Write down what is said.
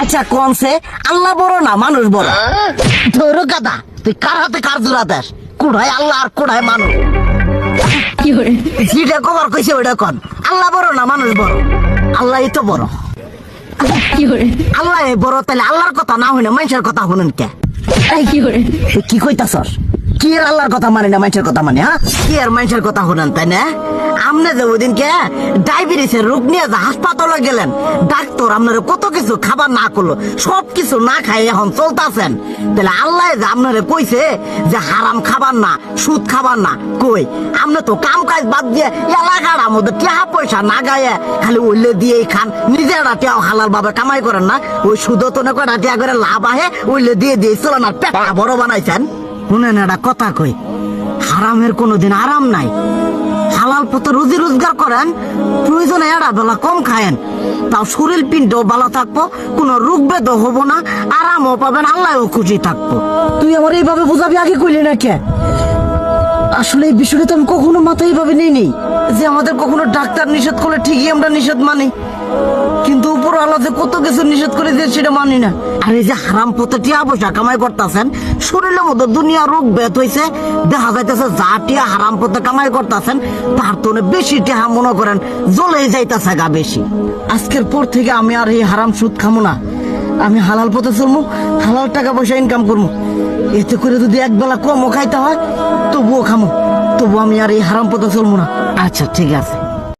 আচ্ছা কোনছে আল্লাহ বড় না মানুষ বড়? ধরো গাদা, তুই কার হাতে কার জোড়া দেশ? কোড়ায় আল্লাহ আর কোড়ায় মানুষ। যেটা কবার কইছে ওইটা কন। আল্লাহ বড় না মানুষ বড়? আল্লাহ তো বড়। আল্লাহ বড়, তাহলে আল্লাহর কথা না হইনা মানুষের কথা শুনেন কে? কি কইতাছস? কি আর আল্লাহর কথা মানে না মানুষের কথা মানে? হ্যাঁ, কি আর মানুষের কথা শুনেন তাই না? আমনে যে ওই দিনকে ডায়াবেটিসের রোগ নিয়ে যে হাসপাতালে গেলেন, ডাক্তার আপনার কত কিছু খাবার না করলো, সব কিছু না খাই এখন চলতেছেন। তাহলে আল্লাহ যে আপনারে কইছে যে হারাম খাবার না, সুদ খাবার না, কই আপনি তো কাম কাজ বাদ দিয়ে এলাকার মধ্যে টাকা পয়সা না গায়ে খালি উল্লে দিয়েই খান, নিজেরা টেও হালাল ভাবে কামাই করেন না। ওই সুদ তো না করে টাকা করে লাভ আহে, উল্লে দিয়ে দিয়ে চলেন আর পেটটা বড় বানাইছেন। শুনেন একটা কথা কই, হারামের কোনোদিন আরাম নাই। হালাল পথে রুজি রোজগার করেন, প্রয়োজনে এড়া বেলা কম খায়েন, তাও শরীর পিণ্ডও ভালো থাকবো, কোনো রোগ বেদও হবো না, আরামও পাবেন, আল্লাহও খুশি থাকবো। তুই আমার এইভাবে বুঝাবি আগে কইলি না কে? আসলে এই বিষয়টা তো আমি কখনো মাথায় এইভাবে নেই যে আমাদের কখনো ডাক্তার নিষেধ করলে ঠিকই আমরা নিষেধ মানি, কিন্তু উপর আল্লাহ যে কত কিছু নিষেধ করে দিয়ে সেটা মানি না। আর এই যে হারাম পথে টিয়া পয়সা কামাই করতেছেন, শরীরের মধ্যে দুনিয়া রোগ বেত হয়েছে, দেখা যাইতেছে যা টিয়া হারাম পথে কামাই করতেছেন তার তো বেশি টিয়া মনে করেন জ্বলে যাইতেছে গা বেশি। আজকের পর থেকে আমি আর এই হারাম সুদ খামো না, আমি হালাল পথে চলবো, হালাল টাকা পয়সা ইনকাম করবো। এতে করে যদি একবেলা কমও খাইতে হয় তবুও খামো, তবু আমি আর এই হারাম পথে চলবো না। আচ্ছা ঠিক আছে।